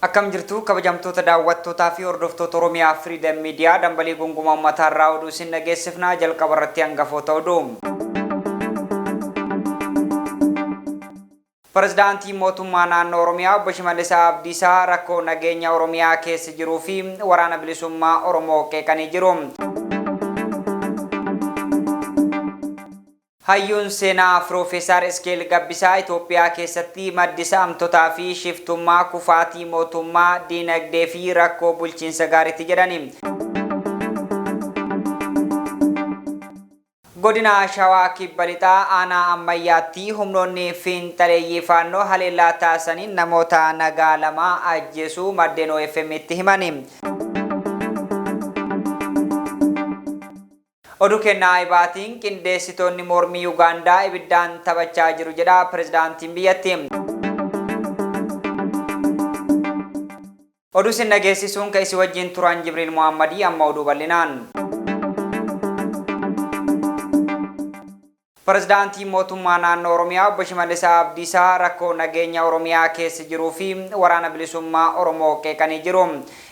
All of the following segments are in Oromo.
Akkam jirtu kabajamtoota daawwattootaa fi hordoftoota Oromiyaa Freedom Media dambalii gungumaa uummataa irraa oduu isin dhageessifnaa jalqaba irratti hangafoota oduu. Pirezidaantii mootummaa naannoo Oromiyaa Obbo Shimallis Abdiisaa rakkoo nageenya Oromiyaa keessa jiruu fi waraana bilisummaa Oromoo qeeqanii jiru. Hayyuun seenaa Profeesar Iskeel Gabbisaa Itoophiyaa keessatti maddi saamtotaa fi shiftummaa kufaatii mootummaa diinagdee fi rakkoo bulchiinsa gaariitti jedhani. Godina Shawaa Kibba Lixaa aanaa ammayyaatti humnoonni fiinxaleeyyii faannoo haleellaa taasisaniin namoota nagaa lama ajjeesuu maddeen OFM'tti himani. Oduu kennaa ibaatiin qindeessitoonni mormii Ugaandaa ibiddaan taphachaa jiru jedha pirezidaantiin biyyattii. Oduu isin dhageessisuun kan isin wajjin turan Jibriil Muhammadii amma oduu bal'inaan. Pirezidaantii mootummaa naannoo Oromiyaa Obbo Shimallis Abdiisaa rakkoo nageenya Oromiyaa keessa jiruu fi waraana bilisummaa Oromoo qeeqanii jiru.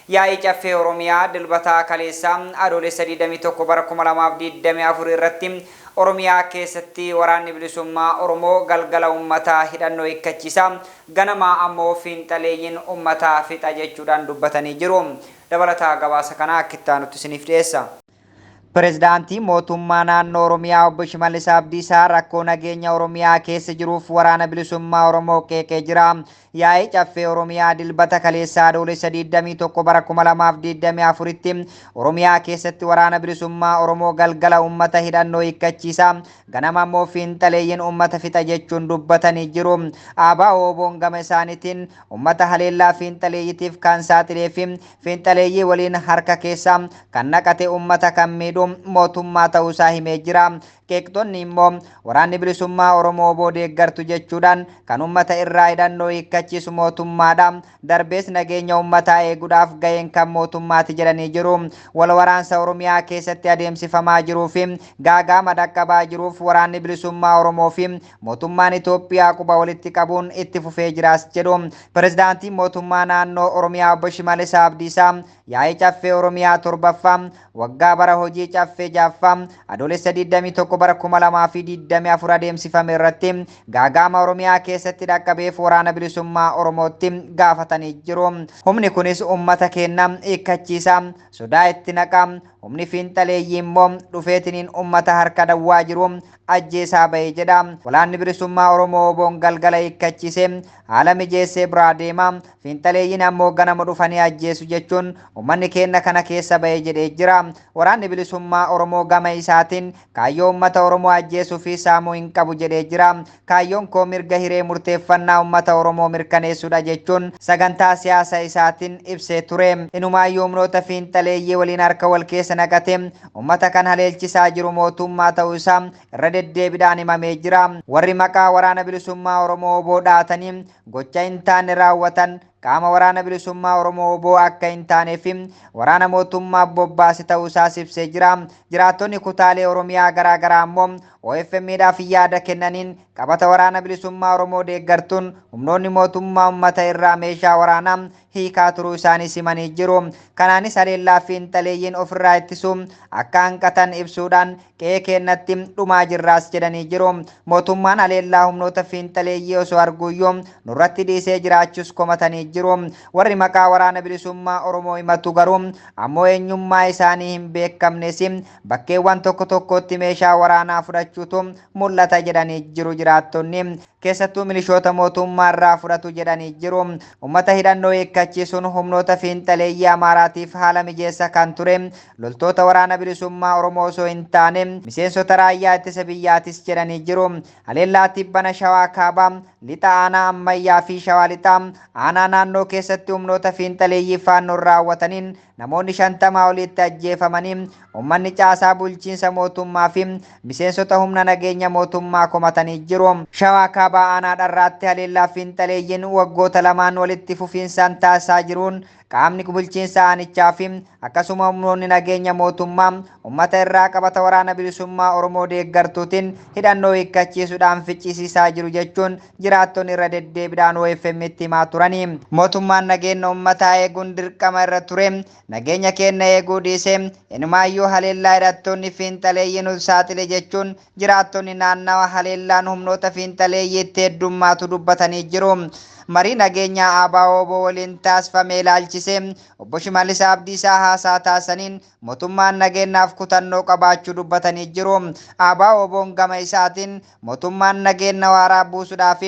Yaa'ii caffee Oromiyaa dilbataa kaleessaa adoolessa 21 bara 2024 irratti Oromiyaa keessatti waraanni bilisummaa Oromoo galgala uummataa hidhannoo hiikkachiisa ganamaa ammoo fiinxaleeyyiin uummataa fixa jechuudhaan dubbatanii jiru. Dabalataa gabaasa kanaa akka itti aanutti isiniif dhiyeessa. Pirezidaantii mootummaa naannoo Oromiyaa Obbo Shimallis Abdiisaa rakkoo nageenya Oromiyaa keessa jiruuf waraana bilisummaa Oromoo qeeqee jira. Yaa'ii caffee Oromiyaa dilbata kaleessaa adoolessa 21 bara 2024tti Oromiyaa keessatti waraana bilisummaa Oromoo galgala uummata hidhannoo hiikkachiisa ganama ammoo fiinxaleeyyiin uummata fixa jechuun dubbatanii jiru. ABO'n gama isaaniitiin uummata haleellaa fiinxaleeyyitiif kan saaxilee fi fiinxaleeyyii waliin harka keessa kan naqate uummata kan miidhu mootummaa ta'uusaa himee jira. Qeeqxonni immoo waraanni bilisummaa Oromoo deeggartu jechuudhaan kan uummata irraa hidhannoo hiikkachiisu mootummaadha. Darbees nageenya uummataa eeguudhaaf gaheen kan mootummaati jedhanii jiru. Wal waraansa Oromiyaa keessatti adeemsifamaa jiruu fi gaaga'ama dhaqqabaa jiruuf waraanni bilisummaa Oromoo fi mootummaan Itoophiyaa quba walitti qabuun itti fufee jiraas jedhu. Pirezidaantiin mootummaa naannoo Oromiyaa Obbo Shimallis Abdiisaa yaa'ii caffee Oromiyaa torbaffaa waggaa bara hojii caffee jaaffaa adoolessa 21 bara 2024 adeemsifame irratti gaaga'ama Oromiyaa keessatti dhaqqabeef waraana bilisummaa Oromootti gaafatanii jiru. Humni kunis uummata keenya hiikkachiisa sodaa itti naqa. Humni fiinxaleeyyii immoo dhufeetiniin uummata harka dawwaa jiru ajjeesaa bahee jedha. Waraanni bilisummaa Oromoo galgala hiikkachiise haala mijeessee biraa deema. Fiinxaleeyyiin ammoo ganama dhufanii ajjeesu jechuun uummanni keenya kana keessa bahee jedhee jira. Waraanni bilisummaa Oromoo gama isaatiin kaayyoo uummata Oromoo ajjeesuu fi saamuu hin qabu jedhee jira. Kaayyoon koo mirga hiree murteeffannaa uummata Oromoo mirkaneessuudha jechuun sagantaa siyaasa isaatiin ibsee ture. Inumaayyuu humnoota fiinxaleeyyii waliin harka wal keessa naqate uummata kan haleelchisaa jiru mootummaa ta'uu isaa irra deddeebiidhaan himamee jira. Warri maqaa waraana bilisummaa Oromoo dhaatanii gocha hin taane raawwatan qaama waraana bilisummaa Oromoo akka hin taaneef waraana mootummaa bobbaase ta'uu isaa ibsee jira. Jiraattonni kutaalee Oromiyaa garaa garaa immoo OFM'dhaaf yaada kennaniin qabata waraana bilisummaa Oromoo deeggartuun humnoonni mootummaa uummata irraa meeshaa waraanaa hiikaa turuu isaanii simanii jiru. Kanaanis haleellaa fiinxaleeyyiin ofirraa ittisuu akka hanqatan ibsuudhaan qe'ee keenyatti dhumaa jirraas jedhanii jiru. Mootummaan haleellaa humnoota fiinxaleeyyii osoo arguuyyuu nurratti dhiisee jiraachuus komatanii jiru. Warri maqaa waraana bilisummaa Oromoo himatu garuu ammoo eenyummaa isaanii hin beekamnes bakkeewwan tokko tokkotti meeshaa waraanaa fudhachuutu mul'ata jedhanii jiru. Jiraattonni keessattuu milishoota mootummaa irraa fudhatu jedhanii jiru. Uummata hidhannoo hiikkachiisuun humnoota fiinxaleeyyii Amaaraatiif haala mijeessa kan ture. Loltoota waraana bilisummaa Oromoo osoo hin taane miseensota raayyaa ittisa biyyaatis jedhanii jiru. Haleellaa tibbana Shawaa Kaabaa lixa aanaa ammayyaa fi Shawaa lixaa aanaa naannoo keessatti humnoota fiinxaleeyyii faannoon raawwataniin namoonni 50 olitti ajjeefamanii uummanni caasaa bulchiinsa mootummaa fi miseensota humna nageenya mootummaa komatanii jiru. Shawaa Kaabaa aanaa dharraatti haleellaa fiinxaleeyyiin waggoota lamaan walitti fufiinsaan taasisaa jiruun qaamni bulchiinsa aanichaa fi akkasuma humnoonni nageenya mootummaa ummata irraa qabata waraana bilisummaa Oromoo deeggartuutiin hidhannoo hiikkachiisuudhaan ficcisiisaa jiru jechuun jiraattonni irra deddeebiidhaan OFM itti himaa turani. Mootummaan nageenya ummataa eeguun dirqama irra ture. Nageenya keenya eeguu dhiisee inumaayyuu haleellaa hidhattoonni fiinxaleeyyii nu saaxile jechuun jiraattonni naannawa haleellaan humnoota fiinxaleeyyiitti heddummaatu dubbatanii jiru. Marii nageenya ABO waliin taasifame ilaalchisee obbo Shimallis Abdiisaa haasaa taasaniin mootummaan nageenyaaf kutannoo qabaachuu dubbatanii jiru. ABO'n gama isaatiin mootummaan nageenya waaraa buusuudhaaf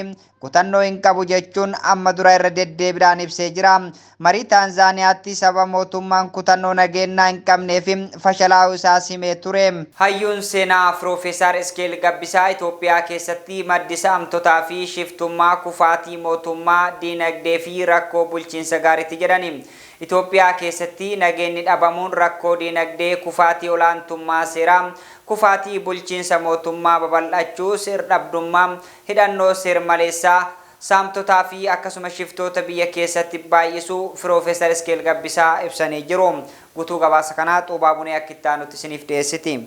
kutannoo hin qabu jechuun amma dura irra deddeebiidhaan ibsee jira. Marii Taanzaaniyaatti sababa mootummaan kutannoo nageenyaa hin qabneef fashalaa'uu isaa himee ture. Hayyuun seenaa Piroofeesar Iskeel Gabbisaa Itoophiyaa keessatti maddi saamtotaa fi shiftummaa kufaatii mootummaa diinagdee fi rakkoo bulchiinsa gaariitti jedhani. Itoophiyaa keessatti nageenyi dhabamuun rakkoo diinagdee kufaatii olaantummaa seeraa kufaatii bulchiinsa mootummaa babal'achuu sir-dhabdummaa hidhannoo seer-maleessaa saamtotaa fi akkasuma shiftoota biyya keessatti baay'isuu Piroofeesar Iskeel Gabbisaa ibsanii jiru. Guutuu gabaasa kanaa Xuubaa Bunee akka itti aanutti isiniif dhiyeessiti.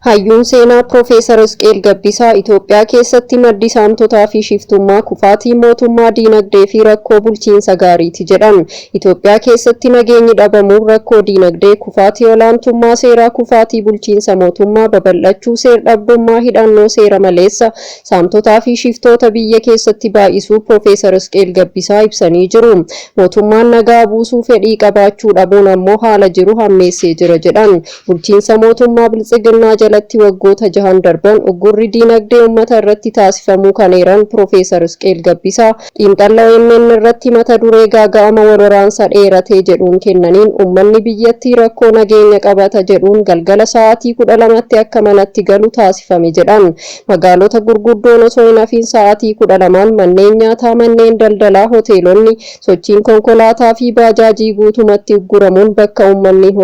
Hayyuun seenaa Piroofeesar Iskeel Gabbisaa Itoophiyaa keessatti maddi saamtotaa fi shiftummaa kufaatii mootummaa diinagdee fi rakkoo bulchiinsa gaariiti jedhan. Itoophiyaa keessatti nageenyi dhabamuun rakkoo diinagdee kufaatii olaantummaa seeraa kufaatii bulchiinsa mootummaa babal'achuu seer-dhabdummaa hidhannoo seera maleessa saamtotaa fi shiftoota biyya keessatti baay'isuu Piroofeesar Iskeel Gabbisaa ibsanii jiru. Mootummaan nagaa buusuu fedhii qabaachuu dhabuun ammoo haala jiru hammeessee jira jedhan. Bulchiinsa mootummaa Biltsiginnaa jalatti waggoota 6 darban uggurri diinagdee uummata irratti taasifamuu kaneeran Piroofeesar Iskeel Gabbisaa xiinxala OMN irratti mata duree gaaga'ama wal waraansa dheeratee jedhuun kennaniin uummanni biyyattii rakkoo nageenya qabata jedhuun galgala sa'aatii 12tti akka manatti galu taasifame jedhan. Magaalota gurguddoon osoo hin hafiin sa'aatii 12 manneen nyaataa, manneen daldalaa, hoteelonni, sochiin konkolaataa fi baajaajii guutumatti ugguramuun bakka uummanni hin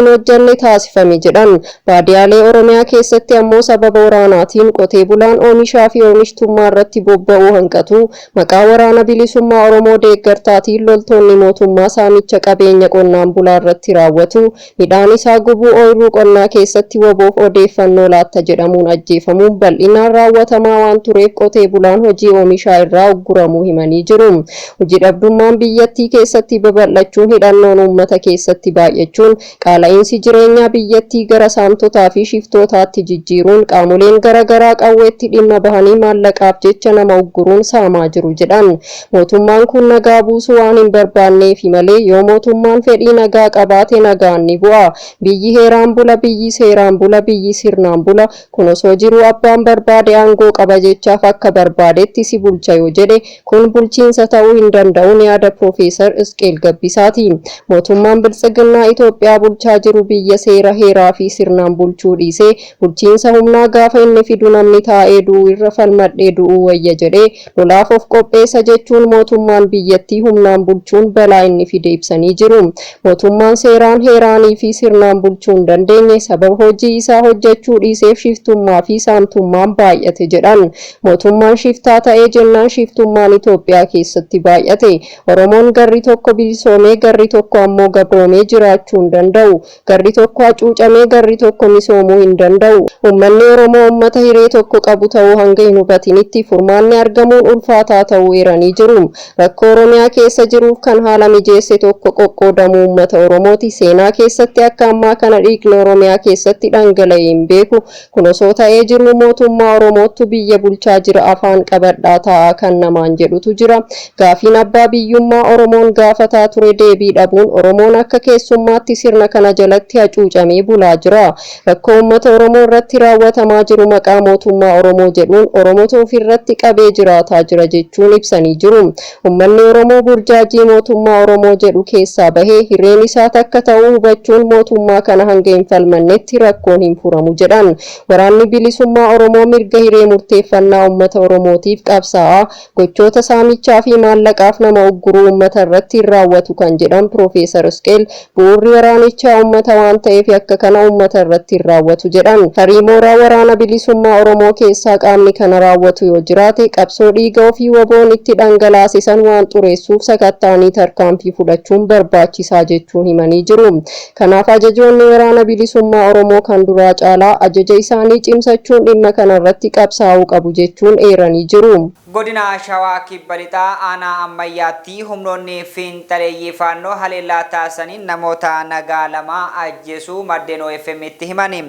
hojjanne taasifame jedhan. Baadiyaalee Oromiyaa keessatti ammoo sababa waraanaatiin qotee bulaan oomishaa fi oomishtummaa irratti bobba'uu hanqatu maqaa waraana bilisummaa Oromoo deeggartaatiin loltoonni mootummaa saamicha qabeenya qonnaan bulaa irratti raawwatu. Midhaan isaa gubuu ooyiruu qonnaa keessatti woboof odeeffannoo laatta jedhamuun ajjeefamuun bal'inaan raawwatamaa waan tureef qotee bulaan hojii oomishaa irraa ugguramuu himanii jiru. Hojii dhabdummaan biyyattii keessatti babal'achuun hidhannoon uummata keessatti baay'achuun qaala'insi jireenyaa biyyattii gara saamtotaa fi shiftootaatti jijjiiruun qaamoleen garaagaraa qawweetti dhimma bahanii maallaqaaf jecha nama ugguruun saamaa jiru jedhan. Mootummaan kun nagaa buusuu waan hin barbaanneef malee yoo mootummaan fedhii nagaa qabaate nagaan ni bu'a. Biyyi heeraan bula, biyyi seeraan bula, biyyi sirnaan bula. Kun osoo jiru abbaan barbaade aangoo qaba jechaaf akka barbaadetti si bulcha yoo jedhe kun bulchiinsa ta'uu hin danda'uun yaada Piroofeesar Iskeel Gabbisaati. Mootummaan Biltsiginnaa Itoophiyaa bulchaa jiru biyya seera heeraa fi sirnaan bulchuu dhiisee bulchiinsa humnaa gaafa inni fidu namni taa'ee du'u irra falmadhee du'uu wayya jedhee lolaaf of qopheessa jechuun mootummaan biyyattii humnaan bulchuun balaa inni fide ibsanii jiru. Mootummaan seeraan heeraanii fi sirnaan bulchuu hin dandeenye sababa hojii isaa hojjechuu dhiiseef shiftummaa fi saamtummaan baay'ate jedhan. Mootummaan shiftaa ta'ee jennaan shiftummaan Itoophiyaa keessatti baay'ate. Oromoon garri tokko bilisoomee garri tokko ammoo gabroomee jiraachuu hin danda'u. Garri tokko hacuucamee garri tokko misoomuu hin danda'u. Uummanni Oromoo uummata hiree tokko qabu ta'uu hanga hin hubatinitti furmaanni argamuun ulfaataa ta'uu eeranii jiru. Rakkoo Oromiyaa keessa jiruuf kan haala mijeesse tokko qoqqoodamuu uummata Oromooti. Seenaa keessatti akka ammaa kana dhiigni Oromiyaa keessatti dhangala'ee hin beeku. Kun osoo ta'ee jiru mootummaa Oromootu biyya bulchaa jira afaan qabadhaa taa'aa kan namaan jedhutu jira. Gaafiin abbaa biyyummaa Oromoon gaafataa ture deebii dhabuun Oromoon akka keessummaatti sirna kana jalatti hacuucamee bulaa jira. Rakkoo uummata Oromoo irratti raawwatamaa jiru maqaa mootummaa Oromoo jedhuun Oromoota ofirratti qabee jiraataa jira jechuun ibsanii jiru. Uummanni Oromoo burjaajii mootummaa Oromoo jedhu keessaa bahee hireen isaa takka ta'uu hubachuun mootummaa kana hanga hin falmannetti rakkoon hin furamu jedhan. Waraanni bilisummaa Oromoo mirga hiree murteeffannaa uummata Oromootiif qabsaa'aa gochoota saamichaa fi maallaqaaf nama ugguruu uummata irratti raawwatu kan jedhan Piroofeesar Iskeel bu'uurri waraanichaa uummata waan ta'eef akka kana uummata irratti raawwatu jedhan. Tarii mooraa waraana bilisummaa Oromoo keessaa qaamni kana raawwatu yoo jiraate qabsoo dhiiga ofii waboon itti dhangalaasisan waan xureessuuf sakattaanii tarkaanfii fudhachuun barbaachisaa jechuun himanii jiru. Kanaaf ajajoonni waraana bilisummaa Oromoo kan duraa caalaa ajaja isaanii cimsachuun dhimma kanarratti qabsaa'uu qabu jechuun eeranii jiru. Godina Shawaa Kibba Lixaa aanaa ammayyaatti humnoonni fiinxaleeyyii faannoo haleellaa taasisaniin namoota nagaa lama ajjeesuu maddeen OFM'tti himani.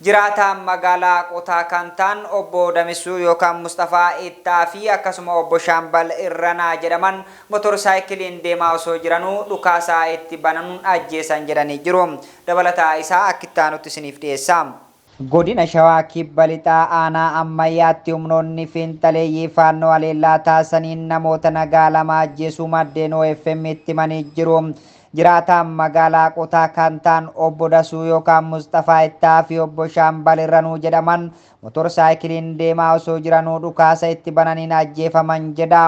Jiraataan magaalaa qotaa kan ta'an obbo Damisuu yookaan Mustafaa Ittaa fi akkasuma obbo Shaambal Irranaa jedhaman motorsaayikiliin deemaa osoo jiranuu dhukaasaa itti bananuun ajjeesan jedhanii jiru. Dabalataa isaa akkittaa nutti isiniif dhiyeessa. Godina Shawaa Kibba Lixaa aanaa ammayyaatti humnoonni fiinxaleeyyii faannoo haleellaa taasisaniin namoota nagaa lama ajjeesuu maddeen OFM'tti himanii jiru. Jiraataan magaalaa qotaa kan ta'an obbo Dasuu yookaan Mustafaa Ittaa fi obbo Shaambal Irranuu jedhaman motorsaayikiliin deemaa osoo jiranuu dhukaasa itti bananiin ajjeefaman jedha.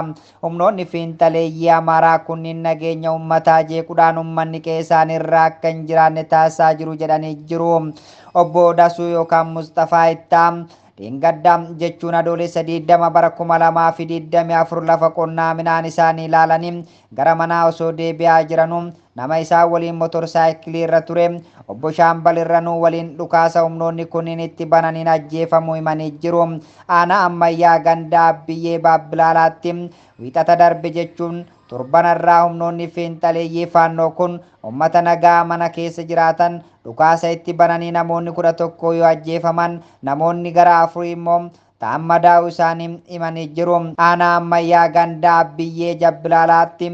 Humnoonni fiinxaleeyyii Amaaraa kunniin nageenya uummataa jeequudhaan uummanni qe'ee irraa akka hin jiraanne taasisaa jiru jedhanii jiru. Obbo Dasuu yookaan Mustafaa Ittaa Dhingaddaa jechuun adoolessa 20 bara 2024 lafa qonnaa midhaan isaanii ilaalanii gara manaa osoo deebi'aa jiranuu nama isaa waliin motorsaayikilii irra ture obbo Shaambal Irranuu waliin dhukaasa humnoonni kunniin itti bananiin ajjeefamuu himanii jiru. Aanaa ammayyaa gandaa biyyee Baabbilaalaatti wiixata darbe jechuun torbanarraa humnoonni fiinxaleeyyii faannoo kun uummata nagaa mana keessa jiraatan dhukaasa itti bananii namoonni 11 yoo ajjeefaman namoonni gara 4 immoo ta'an madaa'uu isaanii himanii jiru. Aanaa ammayyaa gandaa biyyee Baabbilaalaatti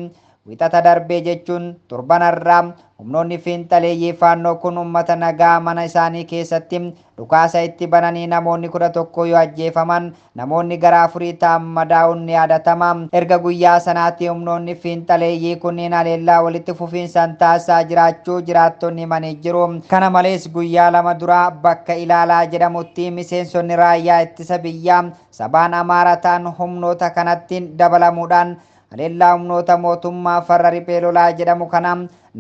wiixata darbee jechuun torbanarraa humnoonni fiinxaleeyyii faannoo kun uummata nagaa mana isaanii keessatti dhukaasa itti bananii namoonni 11 yoo ajjeefaman namoonni gara 4 ta'an madaa'uun ni yaadatama. Erga guyyaa sanaatti humnoonni fiinxaleeyyii kunniin haleellaa walitti fufiinsaan taasisaa jiraachuu jiraattonni himanii jiru. Kana malees guyyaa lama dura bakka Ilaalaa jedhamutti miseensonni raayyaa ittisa biyyaa sabaan Amaaraa ta'an humnoota kanatti dabalamuudhaan haleellaa humnoota mootummaa farra riphee lolaa jedhamu kana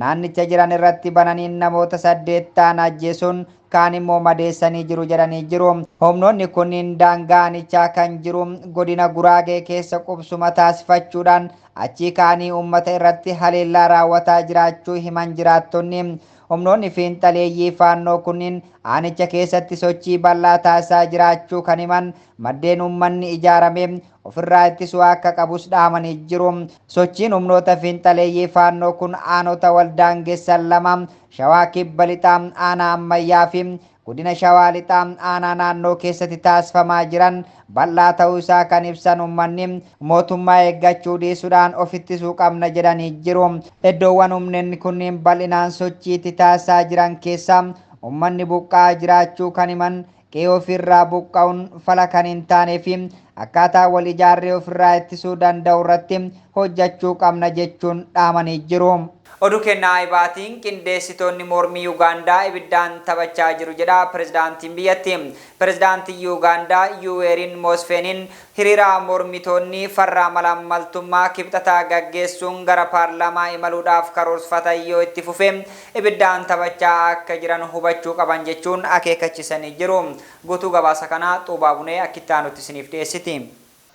naannicha jiran irratti bananiin namoota 8 ta'an ajjeesuun kaan immoo madeessanii jiru jedhanii jiru. Humnoonni kunniin daangaa aanichaa kan jiru godina Guraagee keessa qubsuma taasifachuudhaan achii kaanii uummata irratti haleellaa raawwataa jiraachuu himan jiraattonni. Humnoonni fiinxaleeyyii faannoo kunniin aanicha keessatti sochii bal'aa taasisaa jiraachuu kan himan maddeen uummanni ijaarame ofirraa ittisuu akka qabus dhaamanii jiru. Sochiin humnoota fiinxaleeyyii faannoo kun aanota waldaangessan lama Shawaa Kibba Lixaa aanaa ammayyaa fi godina Shawaa Lixaa aanaa naannoo keessatti taasifamaa jiran bal'aa ta'uu isaa kan ibsan uummanni mootummaa eeggachuu dhiisuudhaan of ittisuu qabna jedhanii jiru. Iddoowwan humnoonni kunniin bal'inaan sochiitti taasisaa jiran keessaa uummanni buqqa'aa jiraachuu kan himan qe'ee ofirraa buqqa'uun fala kan hin taanee fi akkaataa wal ijaarree ofirraa ittisuu danda'u irratti hojjechuu qabna jechuun dhaamanii jiru. Oduu kennaa ibaatiin qindeessitoonni mormii Ugaandaa ibiddaan taphachaa jiru jedha pirezidaantiin biyyatti. Pirezidaantii Ugaandaa Yuweeriin Museveniin hiriira mormitoonni farra malaammaltummaa kibxataa gaggeessuun gara paarlaamaa imaluudhaaf karoorfatan yoo itti fufe ibiddaan taphachaa akka jiran hubachuu qaban jechuun akeekachisanii jiru. Guutuu gabaasa kanaa Xuubaa Bunee akkittaa nutti isiniif dhiyeessiti.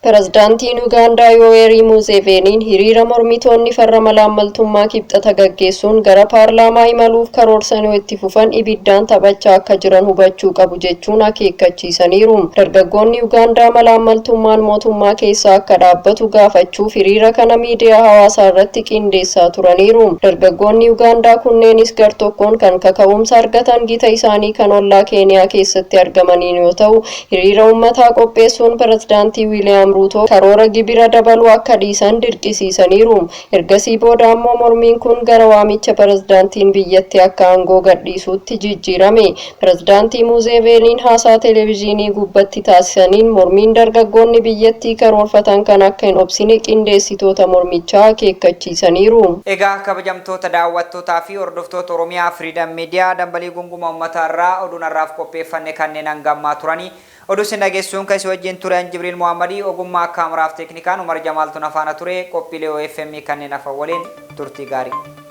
Pirezidaantiin Ugaandaa Yoweri Museveniin hiriira mormitoonni farra malaammaltummaa kibxata gaggeessuun gara paarlaamaa imaluuf karoorsan yoo itti fufan ibiddaan taphachaa akka jiran hubachuu qabu jechuun akeekkachiisaniiru. Dargaggoonni Ugaandaa malaammaltummaan mootummaa keessaa akka dhaabbatu gaafachuuf hiriira kana miidiyaa hawaasaa irratti qindeessaa turaniiru. Dargaggoonni Ugaandaa kunneenis gartokkoon kan kaka'umsa argatan gita isaanii kan ollaa Keeniyaa keessatti argamaniin yoo ta'u, hiriira uummataa qopheessuun pirezidaantii Wiiliyaam Ruto karoora gibira dabaluu akka dhiisan dirqisiisaniiru. Ergasii booda ammoo mormiin kun gara waamicha pirezidaantiin biyyatti akka aangoo gadhiisuutti jijjiirame. Pirezidaantii Museveniin haasaa televezyiinii gubbatti taasisaniin mormiin dargaggoonni biyyattii karoorfatan kan akka hin obsine qindeessitoota mormichaa akeekkachiisaniiru. Egaa kabajamtoota daawwattootaa fi hordoftoota Oromiyaa Freedom Media dambalii gunguma uummataa irraa oduun har'aaf qopheeffanne kanneen hangammaa turanii oduu sin dhageessuun kan isin wajjin turan Jibriil Muhammadii ogummaa kaameraaf teeknikaan Umar Jamaaltuun afaana ture qophiilee OFM kanneen afaan waliin turtii gaarii.